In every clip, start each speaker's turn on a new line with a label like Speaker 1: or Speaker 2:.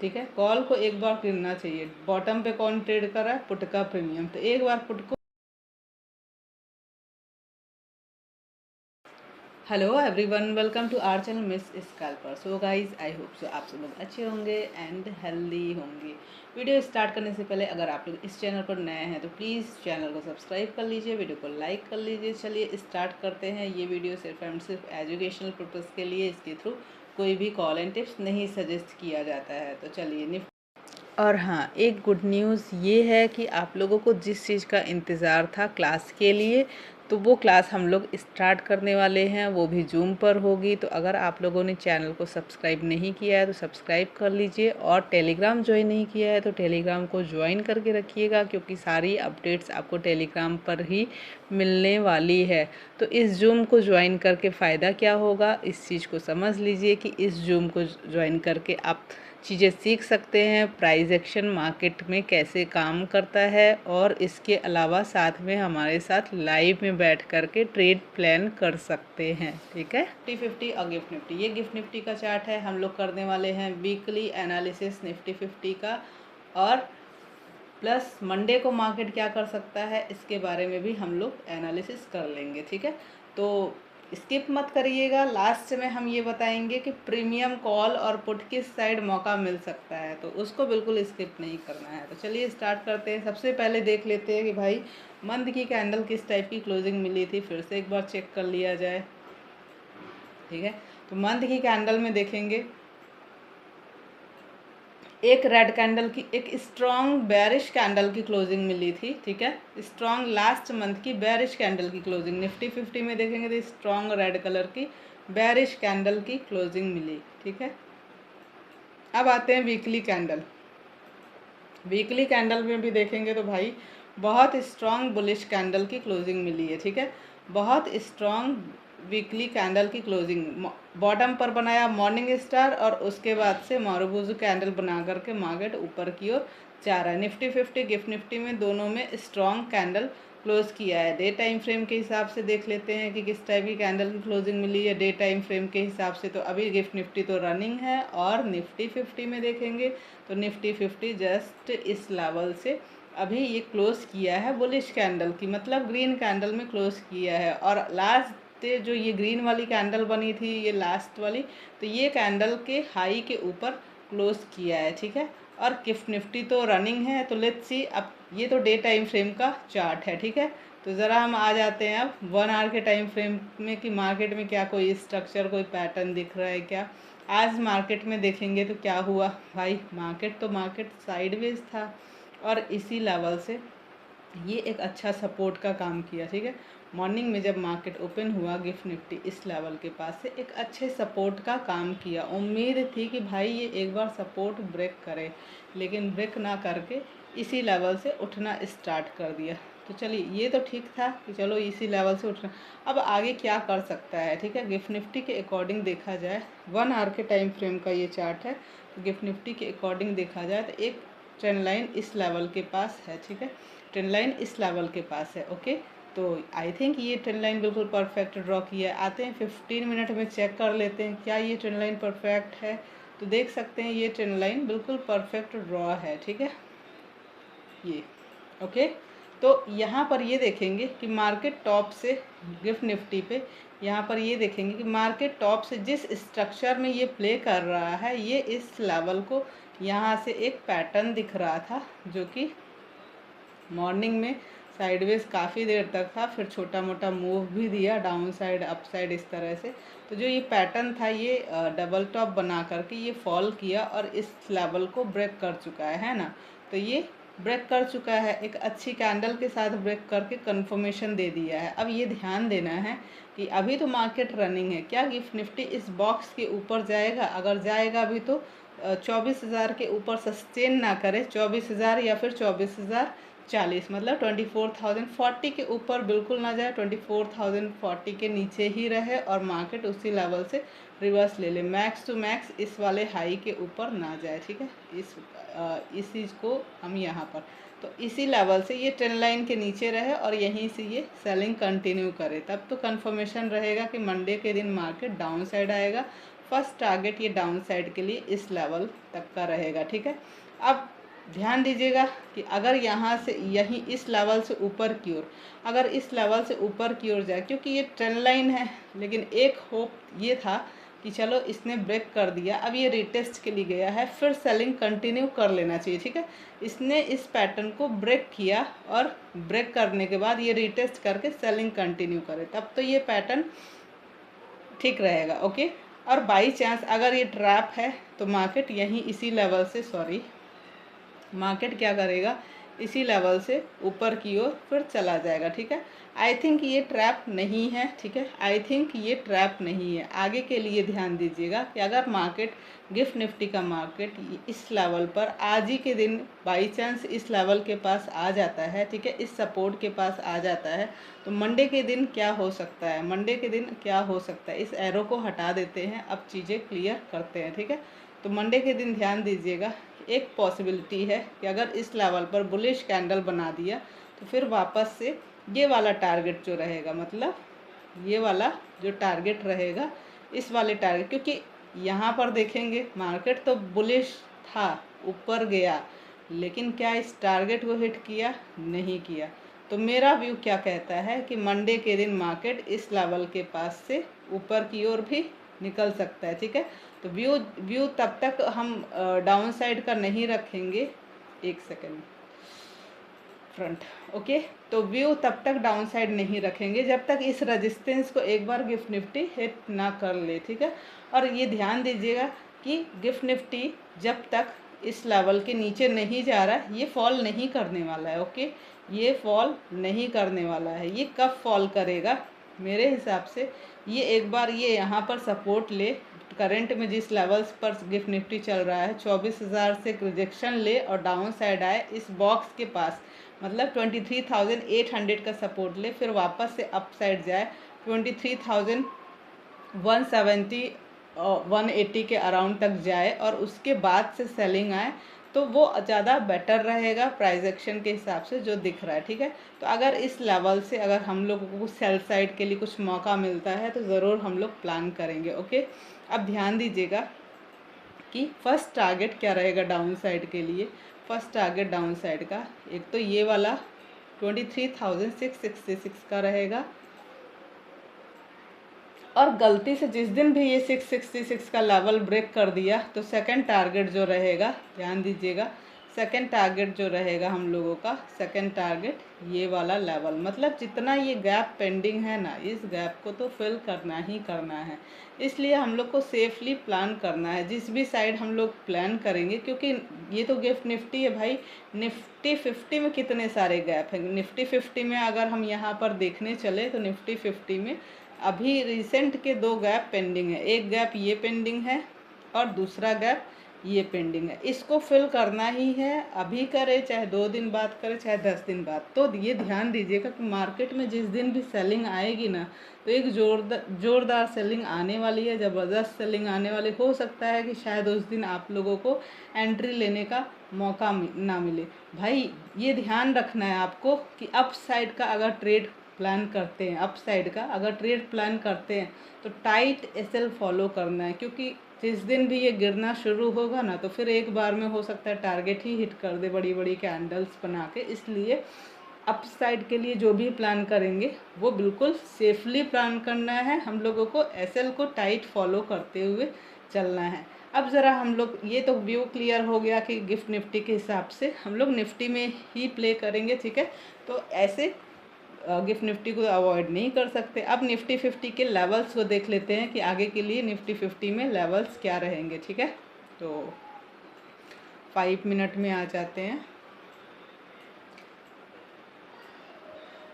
Speaker 1: ठीक है। कॉल को एक बार गिरना चाहिए। बॉटम पे कौन ट्रेड कर रहा है? पुट का प्रीमियम। तो एक बार पुट को hello everyone, welcome to our channel Miss Scalper. So guys, I hope so आप सब लोग अच्छे होंगे एंड हेल्दी होंगे। वीडियो स्टार्ट करने से पहले अगर आप लोग इस चैनल पर नए हैं तो प्लीज़ चैनल को सब्सक्राइब कर लीजिए, वीडियो को लाइक कर लीजिए। चलिए स्टार्ट करते हैं। ये वीडियो सिर्फ एंड सिर्फ एजुकेशनल पर्पज़ के लिए, इसके थ्रू कोई भी कॉल एंड टिप्स नहीं सजेस्ट किया जाता है। तो चलिए और हाँ, एक गुड न्यूज़ ये है कि आप लोगों को जिस चीज़ का इंतज़ार था क्लास के लिए, तो वो क्लास हम लोग स्टार्ट करने वाले हैं, वो भी जूम पर होगी। तो अगर आप लोगों ने चैनल को सब्सक्राइब नहीं किया है तो सब्सक्राइब कर लीजिए, और टेलीग्राम ज्वाइन नहीं किया है तो टेलीग्राम को ज्वाइन करके रखिएगा, क्योंकि सारी अपडेट्स आपको टेलीग्राम पर ही मिलने वाली है। तो इस जूम को ज्वाइन करके फ़ायदा क्या होगा, इस चीज़ को समझ लीजिए कि इस जूम को ज्वाइन करके आप चीज़ें सीख सकते हैं। प्राइस एक्शन मार्केट में कैसे काम करता है, और इसके अलावा साथ में हमारे साथ लाइव में बैठ कर के ट्रेड प्लान कर सकते हैं। ठीक है। निफ्टी 50 और गिफ्ट निफ्टी, ये गिफ्ट निफ्टी का चार्ट है। हम लोग करने वाले हैं वीकली एनालिसिस निफ्टी 50 का, और प्लस मंडे को मार्केट क्या कर सकता है इसके बारे में भी हम लोग एनालिसिस कर लेंगे। ठीक है। तो स्किप मत करिएगा। लास्ट में हम ये बताएंगे कि प्रीमियम कॉल और पुट किस साइड मौका मिल सकता है, तो उसको बिल्कुल स्किप नहीं करना है। तो चलिए स्टार्ट करते हैं। सबसे पहले देख लेते हैं कि भाई मंथ की कैंडल किस टाइप की क्लोजिंग मिली थी, फिर से एक बार चेक कर लिया जाए। ठीक है। तो मंथ की कैंडल में देखेंगे एक रेड कैंडल की, एक स्ट्रॉन्ग बेरिश कैंडल की क्लोजिंग मिली थी। ठीक है। स्ट्रॉन्ग लास्ट मंथ की बेरिश कैंडल की क्लोजिंग निफ्टी 50 में देखेंगे तो स्ट्रॉन्ग रेड कलर की बेरिश कैंडल की क्लोजिंग मिली। ठीक है। अब आते हैं वीकली कैंडल। वीकली कैंडल में भी देखेंगे तो भाई बहुत स्ट्रॉन्ग बुलिश कैंडल की क्लोजिंग मिली है। ठीक है। बहुत स्ट्रॉन्ग वीकली कैंडल की क्लोजिंग, बॉटम पर बनाया मॉर्निंग स्टार, और उसके बाद से मारुबुजू कैंडल बना करके मार्केट ऊपर की ओर जा रहा है। निफ्टी 50 गिफ्ट निफ्टी में दोनों में स्ट्रॉन्ग कैंडल क्लोज किया है। डे टाइम फ्रेम के हिसाब से देख लेते हैं कि किस टाइप की कैंडल की क्लोजिंग मिली है डे टाइम फ्रेम के हिसाब से। तो अभी गिफ्ट निफ्टी तो रनिंग है, और निफ्टी 50 में देखेंगे तो निफ्टी 50 जस्ट इस लेवल से अभी ये क्लोज किया है बुलिश कैंडल की, मतलब ग्रीन कैंडल में क्लोज किया है। और लास्ट जो ये ग्रीन वाली कैंडल बनी थी, ये लास्ट वाली, तो ये कैंडल के हाई के ऊपर क्लोज किया है। ठीक है। और गिफ्ट निफ्टी तो रनिंग है। तो लेट्स सी, अब ये तो डे टाइम फ्रेम का चार्ट है। ठीक है। तो ज़रा हम आ जाते हैं अब 1 आवर के टाइम फ्रेम में कि मार्केट में क्या कोई स्ट्रक्चर, कोई पैटर्न दिख रहा है क्या। आज मार्केट में देखेंगे तो क्या हुआ भाई, मार्केट साइडवेज था, और इसी लेवल से ये एक अच्छा सपोर्ट का काम किया। ठीक है। मॉर्निंग में जब मार्केट ओपन हुआ गिफ्ट निफ्टी इस लेवल के पास से एक अच्छे सपोर्ट का काम किया। उम्मीद थी कि भाई ये एक बार सपोर्ट ब्रेक करे, लेकिन ब्रेक ना करके इसी लेवल से उठना स्टार्ट कर दिया। तो चलिए, ये तो ठीक था कि चलो इसी लेवल से उठना। अब आगे क्या कर सकता है। ठीक है। गिफ्ट निफ्टी के अकॉर्डिंग देखा जाए, 1 आवर के टाइम फ्रेम का ये चार्ट है। तो गिफ्ट निफ्टी के अकॉर्डिंग देखा जाए तो एक ट्रेंड लाइन इस लेवल के पास है। ठीक है। ट्रेंड लाइन इस लेवल के पास है। ओके। तो आई थिंक ये ट्रेंड लाइन बिल्कुल परफेक्ट ड्रॉ किया है। आते हैं 15 मिनट में चेक कर लेते हैं क्या ये ट्रेंड लाइन परफेक्ट है। तो देख सकते हैं ये ट्रेंड लाइन बिल्कुल परफेक्ट ड्रॉ है। ठीक है। ये ओके। तो यहाँ पर ये देखेंगे कि मार्केट टॉप से गिफ्ट निफ्टी पे, यहाँ पर ये देखेंगे कि मार्केट टॉप से जिस स्ट्रक्चर में ये प्ले कर रहा है, ये इस लेवल को यहाँ से एक पैटर्न दिख रहा था, जो कि मॉर्निंग में साइडवेज काफ़ी देर तक था, फिर छोटा मोटा मूव भी दिया डाउन साइड अप साइड इस तरह से। तो जो ये पैटर्न था ये डबल टॉप बना करके ये फॉल किया, और इस लेवल को ब्रेक कर चुका है ना। तो ये ब्रेक कर चुका है, एक अच्छी कैंडल के साथ ब्रेक करके कंफर्मेशन दे दिया है। अब ये ध्यान देना है कि अभी तो मार्केट रनिंग है, क्या गिफ्ट निफ्टी इस बॉक्स के ऊपर जाएगा। अगर जाएगा भी तो 24,000 के ऊपर सस्टेन ना करे, 24,000 या फिर 24,040, मतलब 24,040 के ऊपर बिल्कुल ना जाए, 24,040 के नीचे ही रहे, और मार्केट उसी लेवल से रिवर्स ले ले, मैक्स टू मैक्स इस वाले हाई के ऊपर ना जाए। ठीक है। इस चीज़ को हम यहाँ पर, तो इसी लेवल से ये ट्रेंड लाइन के नीचे रहे और यहीं से ये सेलिंग कंटिन्यू करे, तब तो कंफर्मेशन रहेगा कि मंडे के दिन मार्केट डाउन साइड आएगा। फर्स्ट टारगेट ये डाउन साइड के लिए इस लेवल तक का रहेगा, ठीक है। अब ध्यान दीजिएगा कि अगर यहाँ से यहीं इस लेवल से ऊपर की ओर, अगर इस लेवल से ऊपर की ओर जाए, क्योंकि ये ट्रेंड लाइन है, लेकिन एक होप ये था कि चलो इसने ब्रेक कर दिया, अब ये रिटेस्ट के लिए गया है, फिर सेलिंग कंटिन्यू कर लेना चाहिए, ठीक है। इसने इस पैटर्न को ब्रेक किया और ब्रेक करने के बाद ये रिटेस्ट करके सेलिंग कंटिन्यू करे, तब तो ये पैटर्न ठीक रहेगा, ओके। और बाई चांस अगर ये ट्रैप है तो मार्केट यहीं इसी लेवल से मार्केट क्या करेगा, इसी लेवल से ऊपर की ओर फिर चला जाएगा, ठीक है। आई थिंक ये ट्रैप नहीं है, ठीक है, आई थिंक ये ट्रैप नहीं है। आगे के लिए ध्यान दीजिएगा कि अगर मार्केट गिफ्ट निफ्टी का मार्केट इस लेवल पर आज ही के दिन बाई चांस इस लेवल के पास आ जाता है, ठीक है, इस सपोर्ट के पास आ जाता है, तो मंडे के दिन क्या हो सकता है, मंडे के दिन क्या हो सकता है, इस एरो को हटा देते हैं, अब चीज़ें क्लियर करते हैं, ठीक है। तो मंडे के दिन ध्यान दीजिएगा, एक पॉसिबिलिटी है कि अगर इस लेवल पर बुलिश कैंडल बना दिया तो फिर वापस से ये वाला टारगेट जो रहेगा, मतलब ये वाला जो टारगेट रहेगा, इस वाले टारगेट, क्योंकि यहाँ पर देखेंगे मार्केट तो बुलिश था, ऊपर गया, लेकिन क्या इस टारगेट को हिट किया, नहीं किया। तो मेरा व्यू क्या कहता है कि मंडे के दिन मार्केट इस लेवल के पास से ऊपर की ओर भी निकल सकता है, ठीक है। तो व्यू तब तक हम डाउन साइड का नहीं रखेंगे, एक सेकेंड फ्रंट, ओके। तो व्यू तब तक डाउन साइड नहीं रखेंगे जब तक इस रेजिस्टेंस को एक बार गिफ्ट निफ्टी हिट ना कर ले, ठीक है। और ये ध्यान दीजिएगा कि गिफ्ट निफ्टी जब तक इस लेवल के नीचे नहीं जा रहा है, ये फॉल नहीं करने वाला है, ओके, ये फॉल नहीं करने वाला है। ये कब फॉल करेगा, मेरे हिसाब से ये एक बार ये यहाँ पर सपोर्ट ले, करंट में जिस लेवल्स पर गिफ्ट निफ्टी चल रहा है 24,000 से रिजेक्शन ले और डाउन साइड आए इस बॉक्स के पास, मतलब 23,800 का सपोर्ट ले, फिर वापस से अप साइड जाए 23,170 180 के अराउंड तक जाए और उसके बाद से सेलिंग आए, तो वो ज़्यादा बेटर रहेगा प्राइस एक्शन के हिसाब से जो दिख रहा है, ठीक है। तो अगर इस लेवल से अगर हम लोगों को सेल साइड के लिए कुछ मौका मिलता है तो ज़रूर हम लोग प्लान करेंगे, ओके। अब ध्यान दीजिएगा कि फर्स्ट टारगेट क्या रहेगा डाउन साइड के लिए। फर्स्ट टारगेट डाउन साइड का एक तो ये वाला 23,666 का रहेगा, और गलती से जिस दिन भी ये 666 का लेवल ब्रेक कर दिया तो सेकंड टारगेट जो रहेगा, ध्यान दीजिएगा, सेकंड टारगेट जो रहेगा हम लोगों का, सेकंड टारगेट ये वाला लेवल, मतलब जितना ये गैप पेंडिंग है ना, इस गैप को तो फिल करना ही करना है। इसलिए हम लोग को सेफली प्लान करना है जिस भी साइड हम लोग प्लान करेंगे, क्योंकि ये तो गिफ्ट निफ्टी है भाई, निफ्टी 50 में कितने सारे गैप हैं। निफ्टी 50 में अगर हम यहाँ पर देखने चले तो निफ्टी 50 में अभी रिसेंट के 2 गैप पेंडिंग है, एक गैप ये पेंडिंग है और दूसरा गैप ये पेंडिंग है। इसको फिल करना ही है, अभी करे चाहे 2 दिन बाद करे चाहे 10 दिन बाद। तो ये ध्यान दीजिएगा कि मार्केट में जिस दिन भी सेलिंग आएगी ना, तो एक जोरदार सेलिंग आने वाली है, ज़बरदस्त सेलिंग आने वाली। हो सकता है कि शायद उस दिन आप लोगों को एंट्री लेने का मौका ना मिले। भाई ये ध्यान रखना है आपको कि अप साइड का अगर ट्रेड प्लान करते हैं, अप साइड का अगर ट्रेड प्लान करते हैं तो टाइट एसएल फॉलो करना है, क्योंकि जिस दिन भी ये गिरना शुरू होगा ना तो फिर एक बार में हो सकता है टारगेट ही हिट कर दे बड़ी बड़ी कैंडल्स बना के। इसलिए अप साइड के लिए जो भी प्लान करेंगे वो बिल्कुल सेफली प्लान करना है, हम लोगों को एसएल को टाइट फॉलो करते हुए चलना है। अब ज़रा हम लोग, ये तो व्यू क्लियर हो गया कि गिफ्ट निफ्टी के हिसाब से हम लोग निफ्टी में ही प्ले करेंगे, ठीक है। तो ऐसे गिफ्ट निफ्टी को अवॉइड नहीं कर सकते। अब निफ्टी 50 के लेवल्स को देख लेते हैं कि आगे के लिए निफ्टी 50 में लेवल्स क्या रहेंगे, ठीक है। तो 5 मिनट में आ जाते हैं।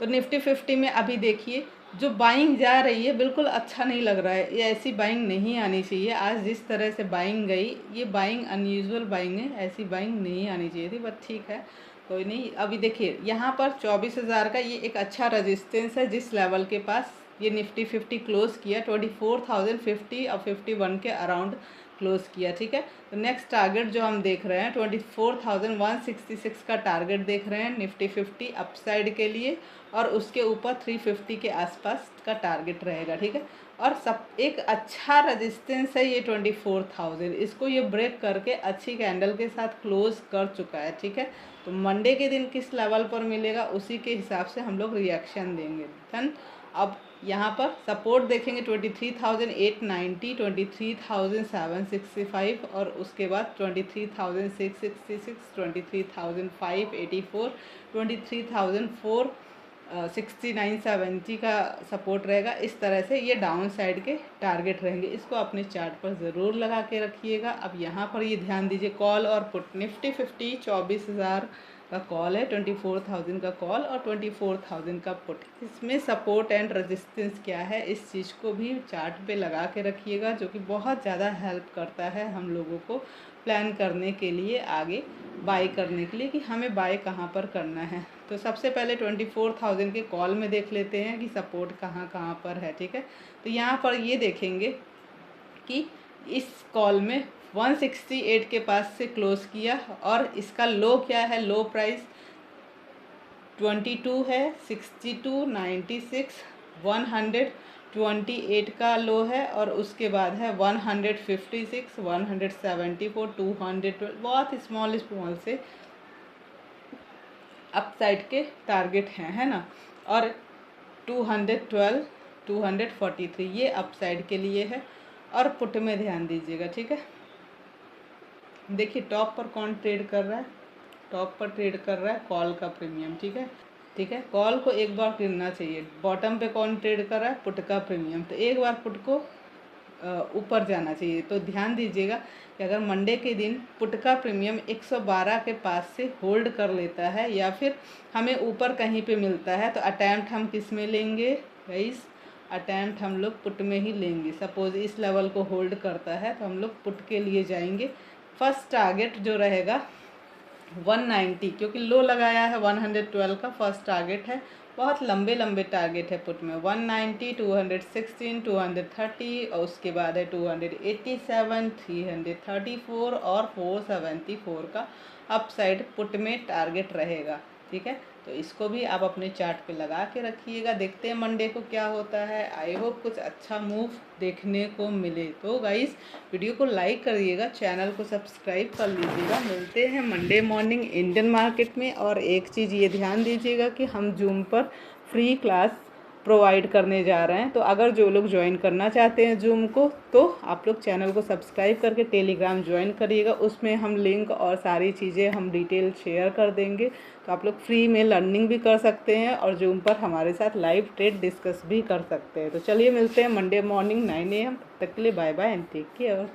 Speaker 1: तो निफ्टी 50 में अभी देखिए जो बाइंग जा रही है बिल्कुल अच्छा नहीं लग रहा है, ये ऐसी बाइंग नहीं आनी चाहिए। आज जिस तरह से बाइंग गई, ये बाइंग अनयूजुअल बाइंग है, ऐसी बाइंग नहीं आनी चाहिए थी, बट ठीक है कोई नहीं। अभी देखिए यहाँ पर 24,000 का ये एक अच्छा रेजिस्टेंस है, जिस लेवल के पास ये निफ्टी 50 क्लोज किया 24,050 और 51 के अराउंड क्लोज किया, ठीक है। तो नेक्स्ट टारगेट जो हम देख रहे हैं 24,166 का टारगेट देख रहे हैं निफ्टी 50 अपसाइड के लिए, और उसके ऊपर 350 के आसपास का टारगेट रहेगा, ठीक है। और सब एक अच्छा रेजिस्टेंस है ये 24,000, इसको ये ब्रेक करके अच्छी कैंडल के साथ क्लोज कर चुका है, ठीक है। तो मंडे के दिन किस लेवल पर मिलेगा उसी के हिसाब से हम लोग रिएक्शन देंगे। धन अब यहाँ पर सपोर्ट देखेंगे 23,890, 23,765 और उसके बाद 23,666, 23,584, 23,469, 70 का सपोर्ट रहेगा। इस तरह से ये डाउन साइड के टारगेट रहेंगे, इसको अपने चार्ट पर ज़रूर लगा के रखिएगा। अब यहाँ पर ये ध्यान दीजिए, कॉल और पुट निफ्टी 50 24,000 का कॉल है, 24,000 का कॉल और 24,000 का पुट। इसमें सपोर्ट एंड रेजिस्टेंस क्या है इस चीज़ को भी चार्ट पे लगा के रखिएगा, जो कि बहुत ज़्यादा हेल्प करता है हम लोगों को प्लान करने के लिए, आगे बाई करने के लिए कि हमें बाई कहाँ पर करना है। तो सबसे पहले 24,000 के कॉल में देख लेते हैं कि सपोर्ट कहाँ कहाँ पर है, ठीक है। तो यहाँ पर ये देखेंगे कि इस कॉल में 168 के पास से क्लोज किया, और इसका लो क्या है, लो प्राइस 22 है, 62, 96, 128 का लो है, और उसके बाद है 156, 174, 212, बहुत स्मॉल से अपसाइड के टारगेट हैं, है ना। और 212, 243 ये अपसाइड के लिए है। और पुट में ध्यान दीजिएगा, ठीक है। देखिए टॉप पर कौन ट्रेड कर रहा है, टॉप पर ट्रेड कर रहा है कॉल का प्रीमियम, ठीक है, ठीक है। कॉल को एक बार गिरना चाहिए। बॉटम पे कौन ट्रेड कर रहा है, पुट का प्रीमियम, तो एक बार पुट को ऊपर जाना चाहिए। तो ध्यान दीजिएगा कि अगर मंडे के दिन पुट का प्रीमियम 112 के पास से होल्ड कर लेता है या फिर हमें ऊपर कहीं पे मिलता है, तो अटैम्प्ट हम किस में लेंगे गाइस, अटैम्प्ट हम लोग पुट में ही लेंगे। सपोज इस लेवल को होल्ड करता है तो हम लोग पुट के लिए जाएंगे। फर्स्ट टारगेट जो रहेगा 190, क्योंकि लो लगाया है 112 का फर्स्ट टारगेट है, बहुत लंबे लंबे टारगेट है पुट में। 190, 216, 230 और उसके बाद है 287, 334 और 474 का अपसाइड पुट में टारगेट रहेगा, ठीक है। तो इसको भी आप अपने चार्ट पे लगा के रखिएगा। देखते हैं मंडे को क्या होता है। आई होप कुछ अच्छा मूव देखने को मिले। तो गाइस वीडियो को लाइक करिएगा, चैनल को सब्सक्राइब कर लीजिएगा। मिलते हैं मंडे मॉर्निंग इंडियन मार्केट में। और एक चीज़ ये ध्यान दीजिएगा कि हम जूम पर फ्री क्लास प्रोवाइड करने जा रहे हैं, तो अगर जो लोग ज्वाइन करना चाहते हैं जूम को, तो आप लोग चैनल को सब्सक्राइब करके टेलीग्राम ज्वाइन करिएगा। उसमें हम लिंक और सारी चीज़ें हम डिटेल शेयर कर देंगे, तो आप लोग फ्री में लर्निंग भी कर सकते हैं और जूम पर हमारे साथ लाइव ट्रेड डिस्कस भी कर सकते हैं। तो चलिए मिलते हैं मंडे मॉर्निंग 9 AM। तब तक के लिए bye bye and take care.